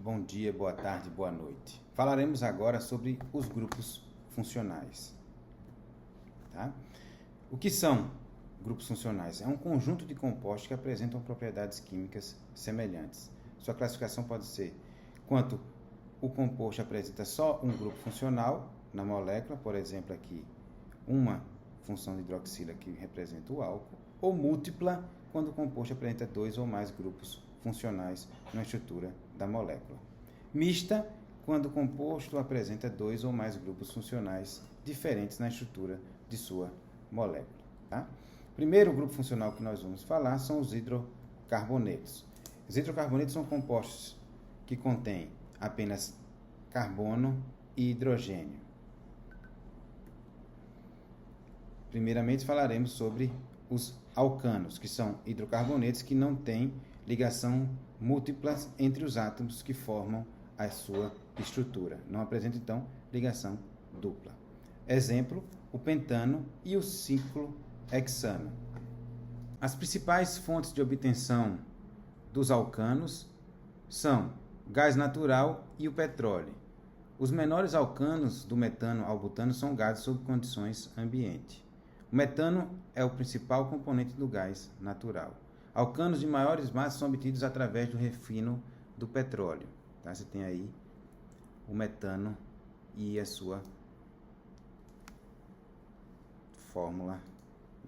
bom dia, boa tarde, boa noite. Falaremos agora sobre os grupos funcionais. Tá? O que são grupos funcionais? É um conjunto de compostos que apresentam propriedades químicas semelhantes. Sua classificação pode ser quanto o composto apresenta só um grupo funcional na molécula, por exemplo, aqui uma função de hidroxila que representa o álcool, ou múltipla quando o composto apresenta dois ou mais grupos funcionais na estrutura da molécula. Mista, quando o composto apresenta dois ou mais grupos funcionais diferentes na estrutura de sua molécula. Tá? O primeiro grupo funcional que nós vamos falar são os hidrocarbonetos. Os hidrocarbonetos são compostos que contêm apenas carbono e hidrogênio. Primeiramente falaremos sobre os alcanos, que são hidrocarbonetos que não têm ligação múltipla entre os átomos que formam a sua estrutura. Não apresenta, então, ligação dupla. Exemplo, o pentano e o ciclohexano. As principais fontes de obtenção dos alcanos são gás natural e o petróleo. Os menores alcanos do metano ao butano são gases sob condições ambiente. O metano é o principal componente do gás natural. Alcanos de maiores massas são obtidos através do refino do petróleo. Tá? Você tem aí o metano e a sua fórmula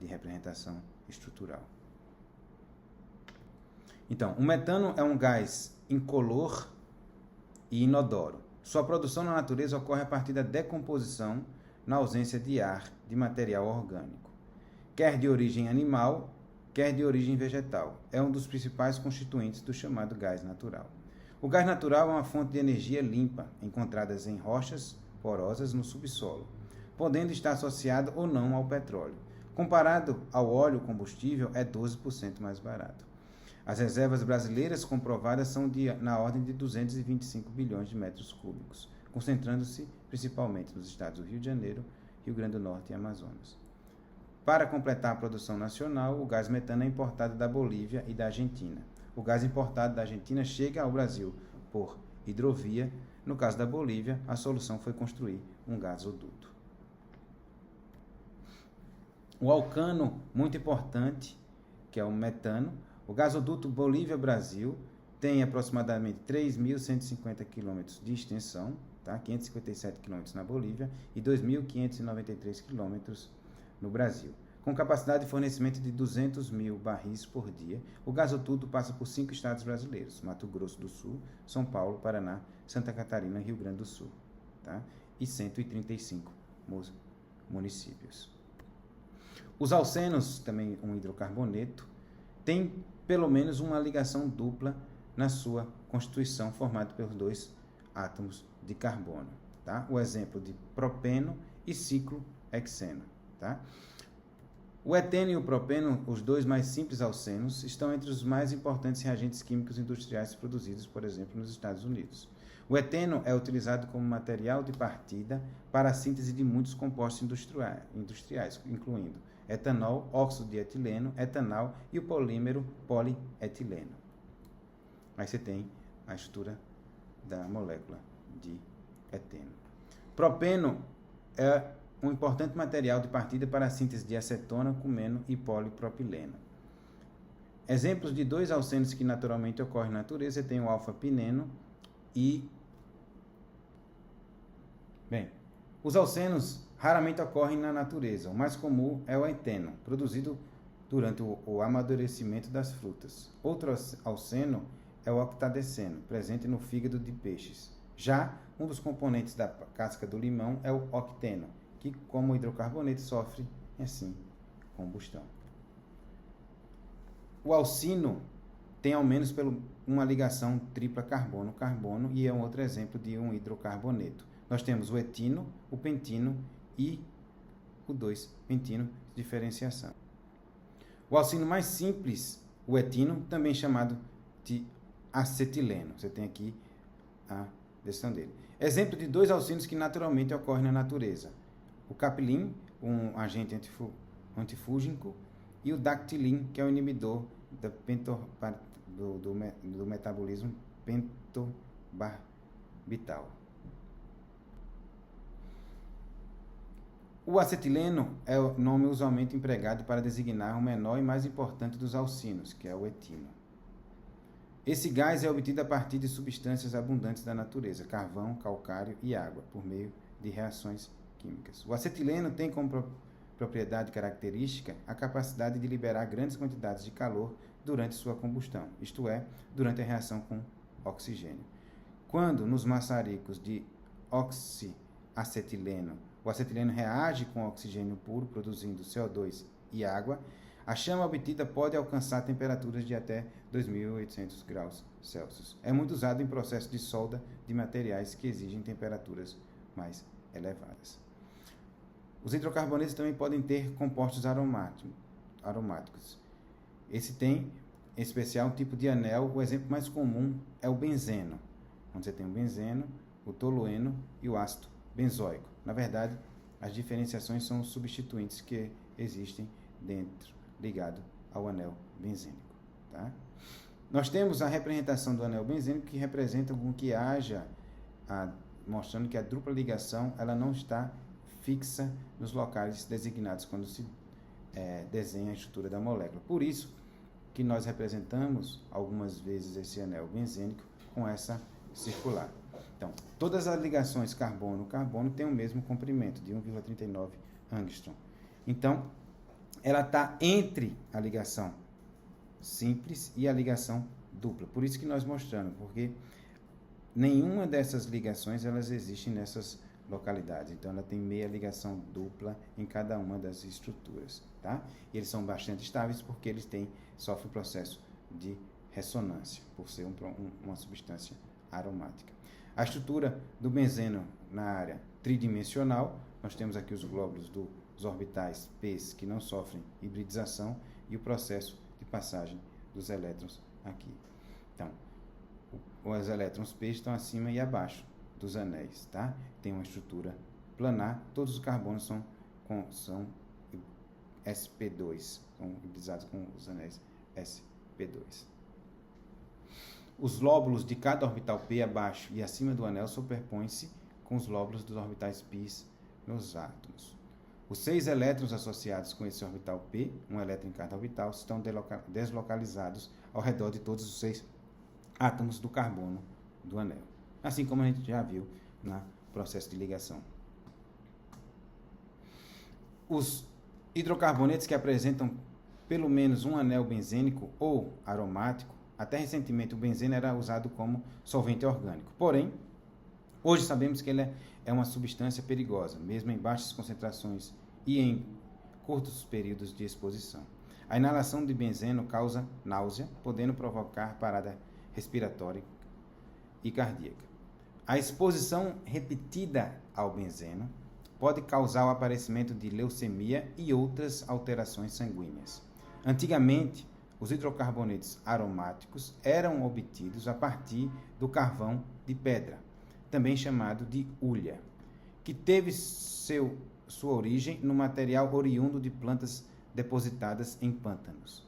de representação estrutural. Então, o metano é um gás incolor e inodoro. Sua produção na natureza ocorre a partir da decomposição na ausência de ar de material orgânico, quer de origem animal, quer de origem vegetal. É um dos principais constituintes do chamado gás natural. O gás natural é uma fonte de energia limpa, encontradas em rochas porosas no subsolo, podendo estar associada ou não ao petróleo. Comparado ao óleo combustível, é 12% mais barato. As reservas brasileiras comprovadas são na ordem de 225 bilhões de metros cúbicos, concentrando-se principalmente nos estados do Rio de Janeiro, Rio Grande do Norte e Amazonas. Para completar a produção nacional, o gás metano é importado da Bolívia e da Argentina. O gás importado da Argentina chega ao Brasil por hidrovia. No caso da Bolívia, a solução foi construir um gasoduto. O alcano, muito importante, que é o metano, o gasoduto Bolívia-Brasil tem aproximadamente 3.150 km de extensão, tá? 557 km na Bolívia e 2.593 km no Brasil. Com capacidade de fornecimento de 200 mil barris por dia, o gasoduto passa por 5 estados brasileiros: Mato Grosso do Sul, São Paulo, Paraná, Santa Catarina e Rio Grande do Sul, tá? E 135 municípios. Os alcenos, também um hidrocarboneto, tem pelo menos uma ligação dupla na sua constituição, formada pelos dois átomos de carbono. Tá? O exemplo de propeno e ciclohexeno. Tá? O eteno e o propeno, os dois mais simples alcenos, estão entre os mais importantes reagentes químicos industriais produzidos, por exemplo, nos Estados Unidos. O eteno é utilizado como material de partida para a síntese de muitos compostos industriais, incluindo etanol, óxido de etileno, etanol e o polímero polietileno. Aí você tem a estrutura da molécula de eteno. Propeno é um importante material de partida para a síntese de acetona, cumeno e polipropileno. Exemplos de dois alcenos que naturalmente ocorrem na natureza, tem o alfa-pineno e... Bem, os alcenos raramente ocorrem na natureza. O mais comum é o eteno, produzido durante o amadurecimento das frutas. Outro alceno é o octadeceno, presente no fígado de peixes. Já um dos componentes da casca do limão é o octeno, que, como hidrocarboneto, sofre, assim, combustão. O alcino tem ao menos uma ligação tripla carbono-carbono e é um outro exemplo de um hidrocarboneto. Nós temos o etino, o pentino e o 2-pentino de diferenciação. O alcino mais simples, o etino, também chamado de acetileno. Você tem aqui a descrição dele. Exemplo de dois alcinos que naturalmente ocorrem na natureza. O capilin, um agente antifúngico, e o dactilin, que é o inibidor do metabolismo barbital. O acetileno é o nome usualmente empregado para designar o menor e mais importante dos alcinos, que é o etilo. Esse gás é obtido a partir de substâncias abundantes da natureza, carvão, calcário e água, por meio de reações químicas. O acetileno tem como propriedade característica a capacidade de liberar grandes quantidades de calor durante sua combustão, isto é, durante a reação com oxigênio. Quando nos maçaricos de oxiacetileno, o acetileno reage com oxigênio puro, produzindo CO2 e água, a chama obtida pode alcançar temperaturas de até 2.800 graus Celsius. É muito usado em processos de solda de materiais que exigem temperaturas mais elevadas. Os hidrocarbonetos também podem ter compostos aromáticos. Esse tem, em especial, um tipo de anel. O exemplo mais comum é o benzeno, onde você tem o benzeno, o tolueno e o ácido benzoico. Na verdade, as diferenciações são os substituintes que existem dentro, ligado ao anel benzênico. Tá? Nós temos a representação do anel benzênico, que representa com que haja, mostrando que a dupla ligação ela não está fixa nos locais designados quando se desenha a estrutura da molécula. Por isso que nós representamos algumas vezes esse anel benzênico com essa circular. Então, todas as ligações carbono-carbono têm o mesmo comprimento, de 1,39 angstrom. Então, ela está entre a ligação simples e a ligação dupla. Por isso que nós mostramos, porque nenhuma dessas ligações elas existem nessas localidades. Então, ela tem meia ligação dupla em cada uma das estruturas. Tá? E eles são bastante estáveis porque eles sofrem o processo de ressonância, por ser uma substância aromática. A estrutura do benzeno na área tridimensional, nós temos aqui os glóbulos dos orbitais P que não sofrem hibridização e o processo de passagem dos elétrons aqui. Então, os elétrons P estão acima e abaixo dos anéis, tá? Tem uma estrutura planar, todos os carbonos são sp2, são hibridizados com os anéis sp2. Os lóbulos de cada orbital P abaixo e acima do anel superpõem-se com os lóbulos dos orbitais π nos átomos. Os 6 elétrons associados com esse orbital P, um elétron em cada orbital, estão deslocalizados ao redor de todos os 6 átomos do carbono do anel. Assim como a gente já viu no processo de ligação. Os hidrocarbonetos que apresentam pelo menos um anel benzênico ou aromático, até recentemente o benzeno era usado como solvente orgânico. Porém, hoje sabemos que ele é uma substância perigosa, mesmo em baixas concentrações e em curtos períodos de exposição. A inalação de benzeno causa náusea, podendo provocar parada respiratória e cardíaca. A exposição repetida ao benzeno pode causar o aparecimento de leucemia e outras alterações sanguíneas. Antigamente, os hidrocarbonetos aromáticos eram obtidos a partir do carvão de pedra, também chamado de hulha, que teve sua origem no material oriundo de plantas depositadas em pântanos.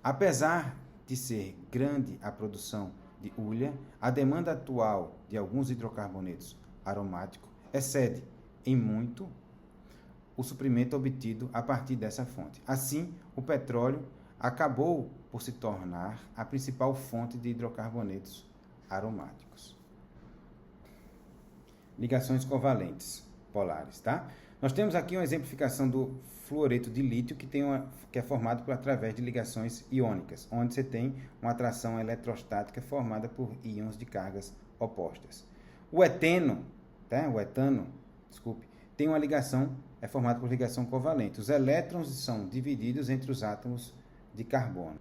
Apesar de ser grande a produção de hulha, a demanda atual de alguns hidrocarbonetos aromáticos excede em muito o suprimento obtido a partir dessa fonte. Assim, o petróleo acabou por se tornar a principal fonte de hidrocarbonetos aromáticos. Ligações covalentes polares, tá? Nós temos aqui uma exemplificação do fluoreto de lítio que é formado através de ligações iônicas, onde você tem uma atração eletrostática formada por íons de cargas opostas. O etano, tem uma ligação, é formado por ligação covalente. Os elétrons são divididos entre os átomos de carbono.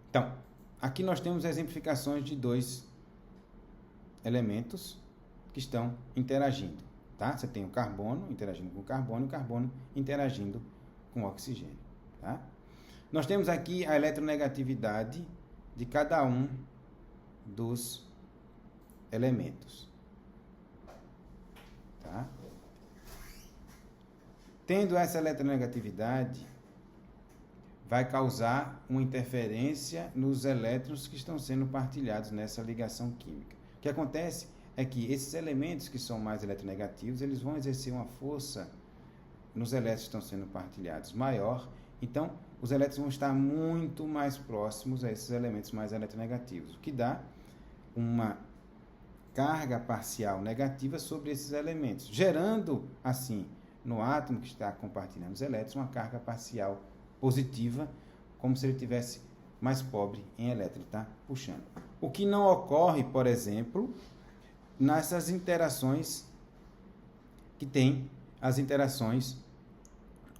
Então, aqui nós temos exemplificações de 2 elementos que estão interagindo. Tá? Você tem o carbono interagindo com o carbono e o carbono interagindo com o oxigênio. Tá? Nós temos aqui a eletronegatividade de cada um dos elementos. Tá? Tendo essa eletronegatividade, vai causar uma interferência nos elétrons que estão sendo partilhados nessa ligação química. O que acontece é que esses elementos que são mais eletronegativos, eles vão exercer uma força nos elétrons que estão sendo partilhados maior, então os elétrons vão estar muito mais próximos a esses elementos mais eletronegativos, o que dá uma carga parcial negativa sobre esses elementos, gerando, assim, no átomo que está compartilhando os elétrons, uma carga parcial positiva, como se ele tivesse mais pobre em elétrons, tá? Puxando. O que não ocorre, por exemplo, nessas interações que tem as interações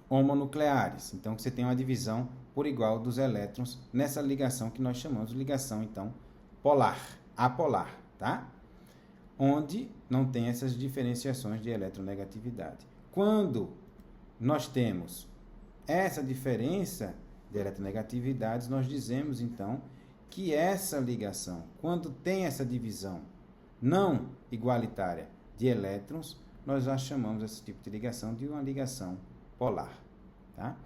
homonucleares. Então, você tem uma divisão por igual dos elétrons nessa ligação que nós chamamos de ligação, então, polar, apolar, tá? Onde não tem essas diferenciações de eletronegatividade. Quando nós temos essa diferença de eletronegatividades, nós dizemos, então, que essa ligação, quando tem essa divisão não igualitária de elétrons, nós já chamamos esse tipo de ligação de uma ligação polar. Tá?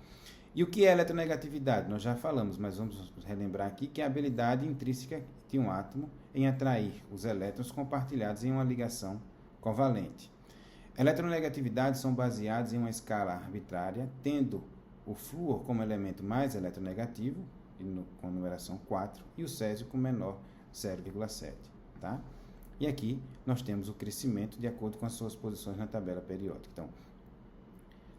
E o que é eletronegatividade? Nós já falamos, mas vamos relembrar aqui que é a habilidade intrínseca de um átomo em atrair os elétrons compartilhados em uma ligação covalente. Eletronegatividades são baseadas em uma escala arbitrária, tendo o flúor como elemento mais eletronegativo, com numeração 4, e o césio com menor 0,7. Tá? E aqui nós temos o crescimento de acordo com as suas posições na tabela periódica. Então,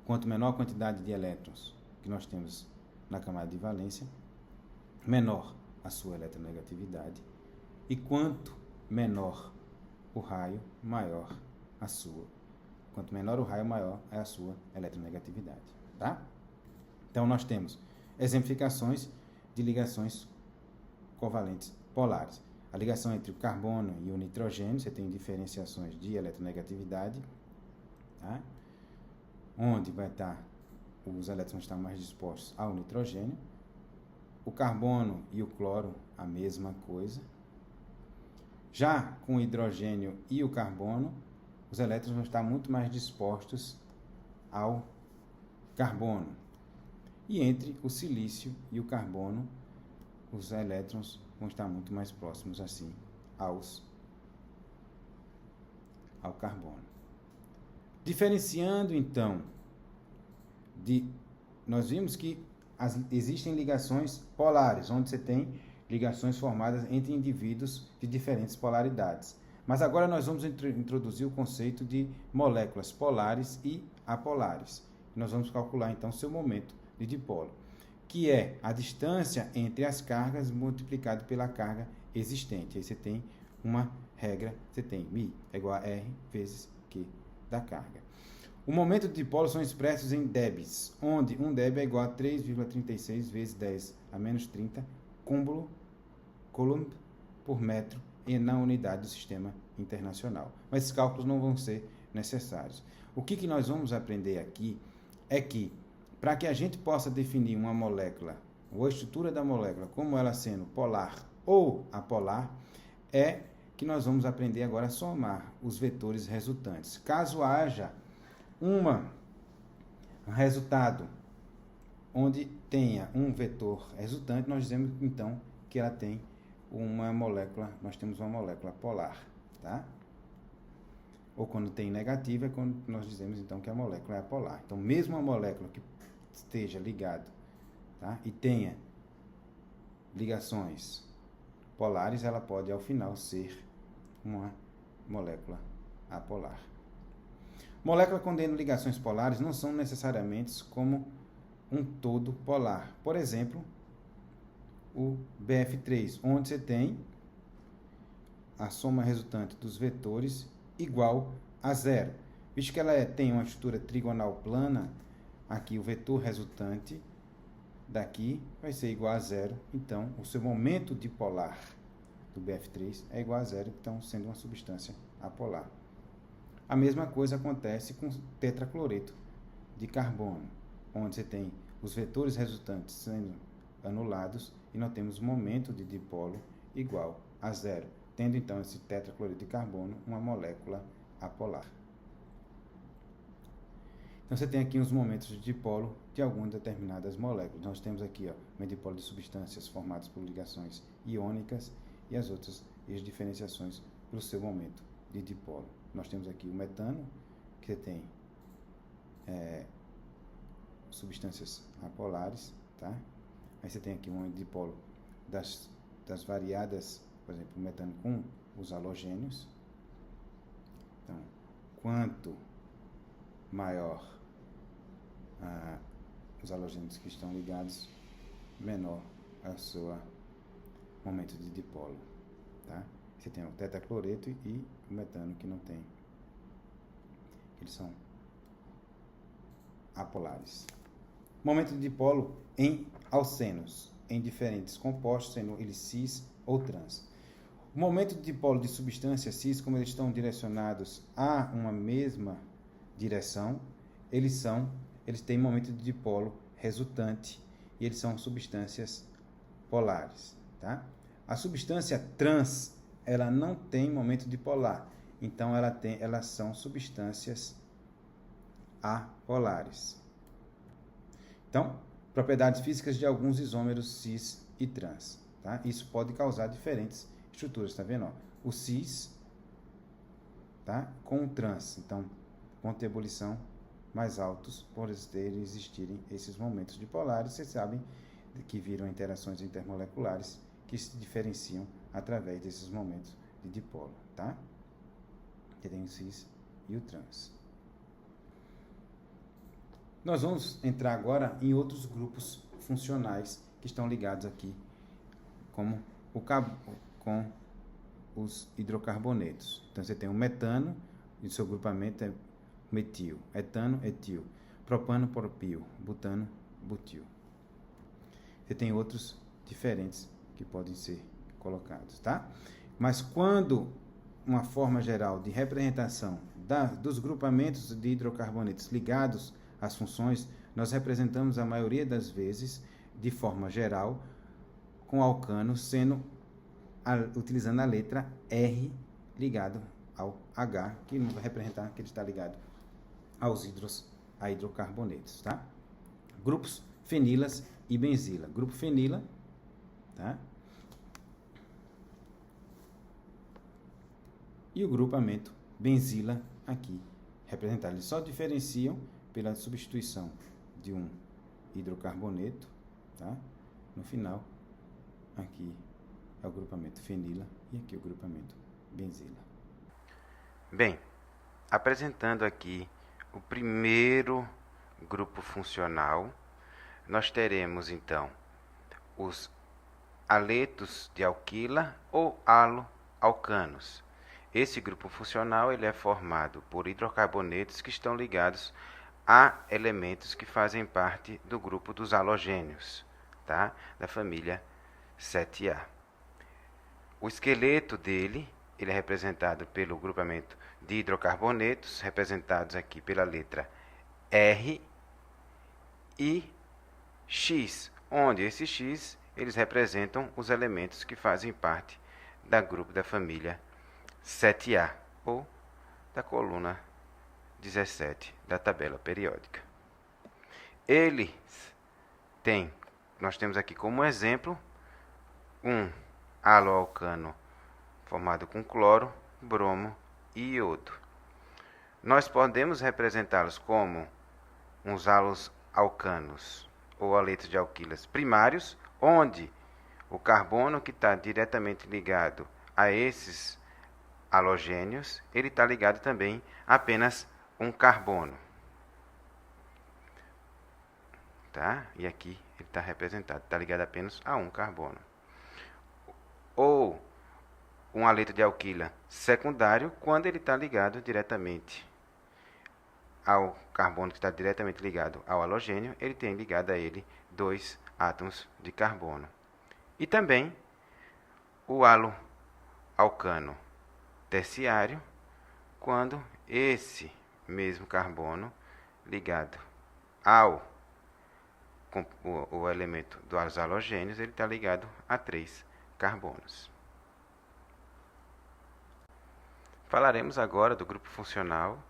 quanto menor a quantidade de elétrons que nós temos na camada de valência, menor a sua eletronegatividade, e quanto menor o raio, maior a sua. Quanto menor o raio, maior é a sua eletronegatividade. Tá? Então, nós temos exemplificações de ligações covalentes polares. A ligação entre o carbono e o nitrogênio, você tem diferenciações de eletronegatividade, tá? Onde vai estar, os elétrons estão mais dispostos ao nitrogênio. O carbono e o cloro, a mesma coisa. Já com o hidrogênio e o carbono, os elétrons vão estar muito mais dispostos ao carbono. E entre o silício e o carbono, os elétrons vão estar muito mais próximos, assim, ao carbono. Diferenciando, então, nós vimos que existem ligações polares, onde você tem ligações formadas entre indivíduos de diferentes polaridades. Mas agora nós vamos introduzir o conceito de moléculas polares e apolares. Nós vamos calcular, então, seu momento de dipolo, que é a distância entre as cargas multiplicado pela carga existente. Aí você tem uma regra, você tem μ é igual a R vezes Q da carga. O momento de dipolo são expressos em debs, onde um deb é igual a 3,36 vezes 10 a menos 30 coulomb por metro na unidade do sistema internacional. Mas esses cálculos não vão ser necessários. O que nós vamos aprender aqui é que, para que a gente possa definir uma molécula, ou a estrutura da molécula, como ela sendo polar ou apolar, é que nós vamos aprender agora a somar os vetores resultantes. Caso haja um resultado onde tenha um vetor resultante, nós dizemos então que ela tem uma molécula, nós temos uma molécula polar, tá? Ou quando tem negativa, é quando nós dizemos então que a molécula é apolar. Então, mesmo uma molécula que esteja ligada, tá? E tenha ligações polares, ela pode ao final ser uma molécula apolar. Moléculas contendo ligações polares não são necessariamente como um todo polar. Por exemplo, o BF3, onde você tem a soma resultante dos vetores igual a zero. Visto que ela tem uma estrutura trigonal plana, aqui o vetor resultante daqui vai ser igual a zero. Então, o seu momento dipolar do BF3 é igual a zero, então sendo uma substância apolar. A mesma coisa acontece com tetracloreto de carbono, onde você tem os vetores resultantes sendo anulados e nós temos o momento de dipolo igual a zero, tendo então esse tetracloreto de carbono uma molécula apolar. Então você tem aqui os momentos de dipolo de algumas determinadas moléculas. Nós temos aqui o dipolo de substâncias formadas por ligações iônicas e as outras e as diferenciações pelo seu momento de dipolo. Nós temos aqui o metano, que tem substâncias apolares, tá? Aí você tem aqui um dipolo das variadas, por exemplo, o metano com os halogênios. Então, quanto maior os halogênios que estão ligados, menor é o seu momento de dipolo, tá? Você tem o tetacloreto e o metano que não tem. Eles são apolares. Momento de dipolo em alcenos, em diferentes compostos, sendo ele cis ou trans. O momento de dipolo de substâncias cis, como eles estão direcionados a uma mesma direção, eles têm momento de dipolo resultante e eles são substâncias polares, tá? A substância trans, ela não tem momento dipolar, então elas são substâncias apolares. Então, propriedades físicas de alguns isômeros cis e trans, tá? Isso pode causar diferentes estruturas, tá vendo? Ó, o cis, tá? Com o trans, então, ponto de ebulição mais altos por existirem esses momentos dipolares. Vocês sabem que viram interações intermoleculares que se diferenciam através desses momentos de dipolo, tá? Que tem o cis e o trans. Nós vamos entrar agora em outros grupos funcionais que estão ligados aqui, como com os hidrocarbonetos. Então, você tem o metano, e o seu grupamento é metil, etano, etil, propano, propil, butano, butil. Você tem outros diferentes que podem ser colocados, tá? Mas quando uma forma geral de representação dos grupamentos de hidrocarbonetos ligados às funções, nós representamos a maioria das vezes, de forma geral, com alcano utilizando a letra R ligado ao H, que vai representar que ele está ligado a hidrocarbonetos, tá? Grupos fenilas e benzila. Grupo fenila, tá? E o grupamento benzila aqui representado. Eles só diferenciam pela substituição de um hidrocarboneto, tá? No final, aqui é o grupamento fenila e aqui o grupamento benzila. Bem, apresentando aqui o primeiro grupo funcional, nós teremos então os aletos de alquila ou haloalcanos. Esse grupo funcional ele é formado por hidrocarbonetos que estão ligados a elementos que fazem parte do grupo dos halogênios, tá? Da família 7A. O esqueleto dele ele é representado pelo grupamento de hidrocarbonetos, representados aqui pela letra R e X, onde esse X eles representam os elementos que fazem parte da grupo da família 7A, ou da coluna 17 da tabela periódica. Nós temos aqui como exemplo um haloalcano formado com cloro, bromo e iodo. Nós podemos representá-los como uns haloalcanos ou aletos de alquilas primários, onde o carbono que está diretamente ligado a esses halogênios, ele está ligado também a apenas um carbono. Tá? E aqui ele está representado, está ligado apenas a um carbono. Ou um aleto de alquila secundário, quando ele está ligado diretamente ao carbono que está diretamente ligado ao halogênio, ele tem ligado a ele 2 átomos de carbono. E também o haloalcano terciário, quando esse mesmo carbono ligado o elemento dos halogênios, ele está ligado a 3 carbonos. Falaremos agora do grupo funcional,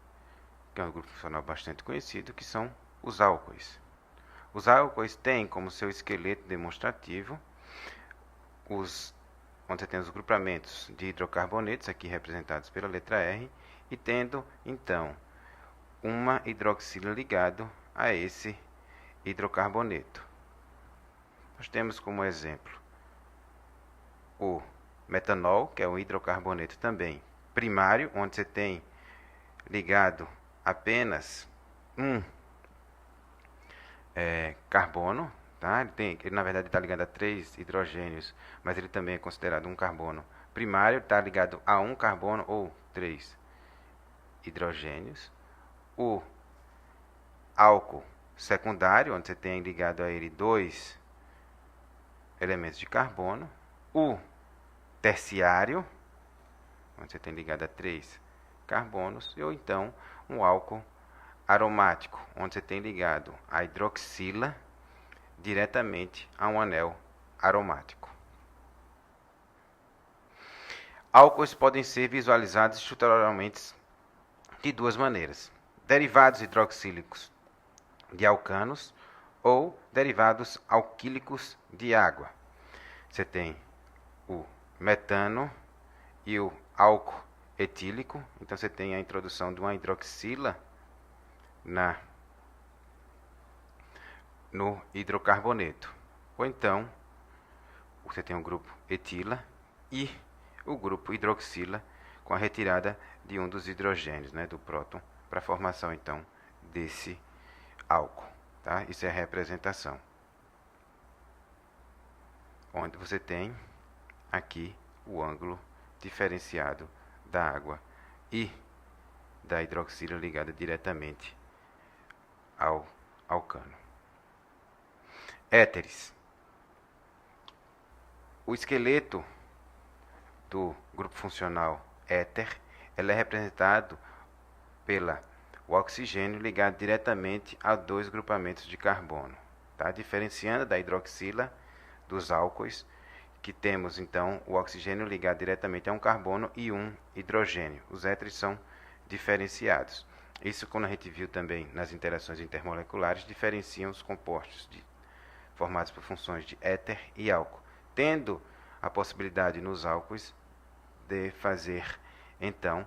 que é um grupo funcional bastante conhecido, que são os álcoois. Os álcoois têm como seu esqueleto demonstrativo os onde você tem os grupamentos de hidrocarbonetos, aqui representados pela letra R, e tendo, então, uma hidroxila ligado a esse hidrocarboneto. Nós temos como exemplo o metanol, que é um hidrocarboneto também primário, onde você tem ligado apenas um carbono, tá? Ele na verdade está ligado a 3 hidrogênios, mas ele também é considerado um carbono primário, está ligado a um carbono ou 3 hidrogênios. O álcool secundário, onde você tem ligado a ele 2 elementos de carbono. O terciário, onde você tem ligado a 3 carbonos, ou então um álcool aromático, onde você tem ligado a hidroxila diretamente a um anel aromático. Álcoois podem ser visualizados estruturalmente de duas maneiras: derivados hidroxílicos de alcanos ou derivados alquílicos de água. Você tem o metano e o álcool etílico, então você tem a introdução de uma hidroxila no hidrocarboneto. Ou então, você tem o grupo etila e o grupo hidroxila com a retirada de um dos hidrogênios, do próton, para a formação, então, desse álcool. Tá? Isso é a representação. Onde você tem aqui o ângulo diferenciado da água e da hidroxila ligada diretamente ao alcano. Éteres. O esqueleto do grupo funcional éter, ele é representado pelo oxigênio ligado diretamente a 2 grupamentos de carbono, tá? Diferenciando da hidroxila dos álcoois, que temos então o oxigênio ligado diretamente a um carbono e um hidrogênio. Os éteres são diferenciados. Isso, quando a gente viu também nas interações intermoleculares, diferenciam os compostos formados por funções de éter e álcool, tendo a possibilidade nos álcoois de fazer então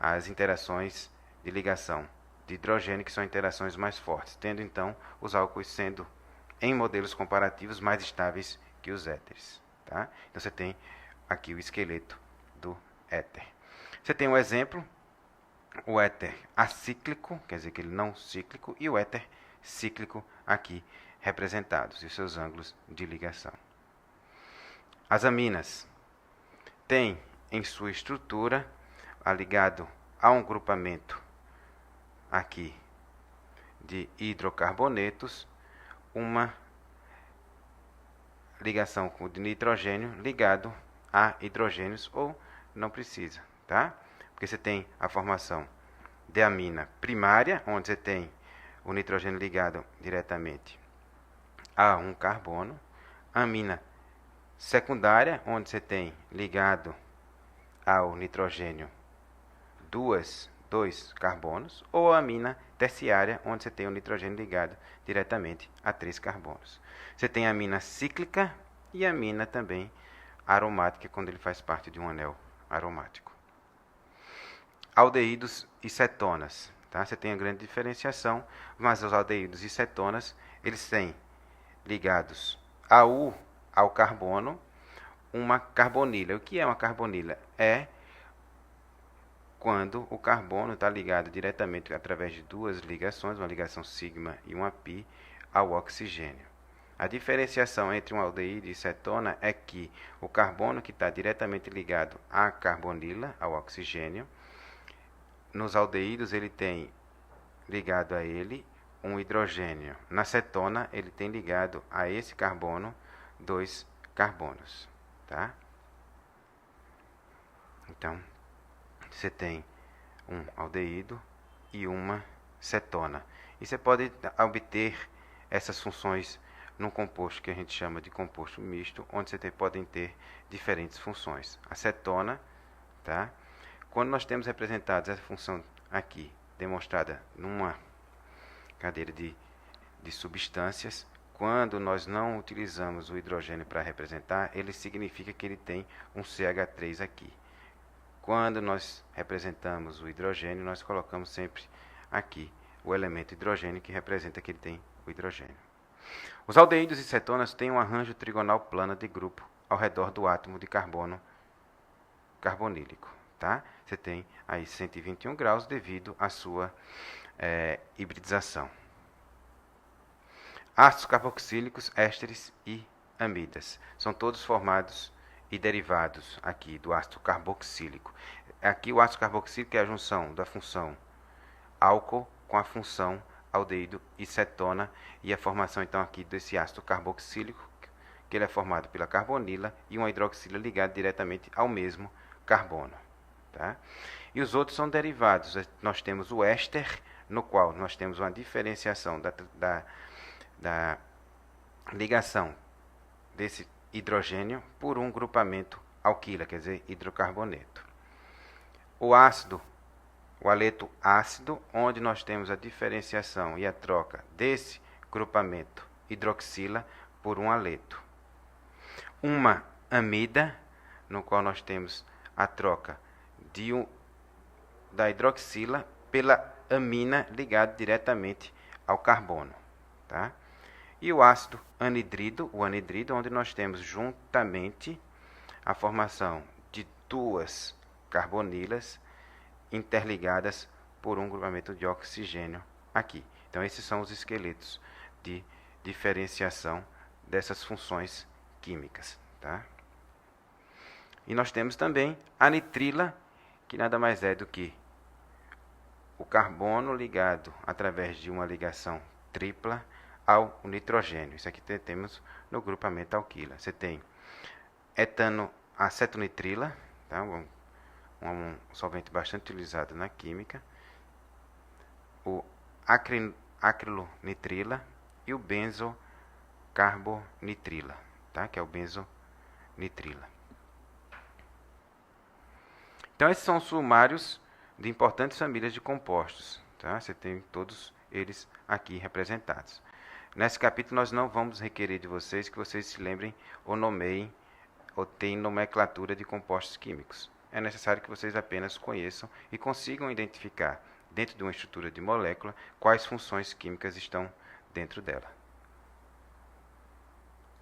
as interações de ligação de hidrogênio, que são interações mais fortes, tendo então os álcoois sendo em modelos comparativos mais estáveis que os éteres. Tá? Então você tem aqui o esqueleto do éter. Você tem um exemplo, o éter acíclico, quer dizer que ele não cíclico, e o éter cíclico aqui representados, e seus ângulos de ligação. As aminas têm em sua estrutura, ligado a um grupamento aqui de hidrocarbonetos, uma ligação com o de nitrogênio ligado a hidrogênios, ou não precisa, tá? Porque você tem a formação de amina primária, onde você tem o nitrogênio ligado diretamente a um carbono, amina secundária, onde você tem ligado ao nitrogênio dois carbonos, ou a amina terciária, onde você tem o nitrogênio ligado diretamente a 3 carbonos. Você tem a amina cíclica e a amina também aromática, quando ele faz parte de um anel aromático. Aldeídos e cetonas. Tá? Você tem a grande diferenciação, mas os aldeídos e cetonas, eles têm ligados ao carbono uma carbonila. O que é uma carbonila? É quando o carbono está ligado diretamente através de 2 ligações, uma ligação sigma e uma pi, ao oxigênio. A diferenciação entre um aldeído e cetona é que o carbono que está diretamente ligado à carbonila, ao oxigênio, nos aldeídos ele tem ligado a ele um hidrogênio. Na cetona ele tem ligado a esse carbono 2 carbonos. Tá? Então, você tem um aldeído e uma cetona. E você pode obter essas funções num composto que a gente chama de composto misto, onde você podem ter diferentes funções. A cetona, tá? Quando nós temos representados essa função aqui, demonstrada numa cadeira de substâncias, quando nós não utilizamos o hidrogênio para representar, ele significa que ele tem um CH3 aqui. Quando nós representamos o hidrogênio, nós colocamos sempre aqui o elemento hidrogênio, que representa que ele tem o hidrogênio. Os aldeídos e cetonas têm um arranjo trigonal plano de grupo ao redor do átomo de carbono carbonílico. Tá? Você tem aí 121 graus devido à sua hibridização. Ácidos carboxílicos, ésteres e amidas. São todos formados e derivados aqui do ácido carboxílico. Aqui o ácido carboxílico é a junção da função álcool com a função aldeído e cetona, e a formação então aqui desse ácido carboxílico, que ele é formado pela carbonila e uma hidroxila ligada diretamente ao mesmo carbono. Tá? E os outros são derivados. Nós temos o éster, no qual nós temos uma diferenciação da ligação desse hidrogênio por um grupamento alquila, quer dizer, hidrocarboneto. O aleto ácido, onde nós temos a diferenciação e a troca desse grupamento hidroxila por um aleto. Uma amida, no qual nós temos a troca da hidroxila pela amina ligada diretamente ao carbono. Tá? E o ácido anidrido, onde nós temos juntamente a formação de duas carbonilas interligadas por um grupamento de oxigênio aqui. Então, esses são os esqueletos de diferenciação dessas funções químicas. Tá? E nós temos também a nitrila, que nada mais é do que o carbono ligado através de uma ligação tripla ao nitrogênio. Isso aqui temos no grupamento alquila. Você tem acetonitrila, tá? Um solvente bastante utilizado na química, o acrilonitrila e o benzocarbonitrila, tá? Que é o benzonitrila. Então, esses são os sumários de importantes famílias de compostos. Tá? Você tem todos eles aqui representados. Nesse capítulo, nós não vamos requerer de vocês que vocês se lembrem ou nomeiem ou tenham nomenclatura de compostos químicos. É necessário que vocês apenas conheçam e consigam identificar, dentro de uma estrutura de molécula, quais funções químicas estão dentro dela.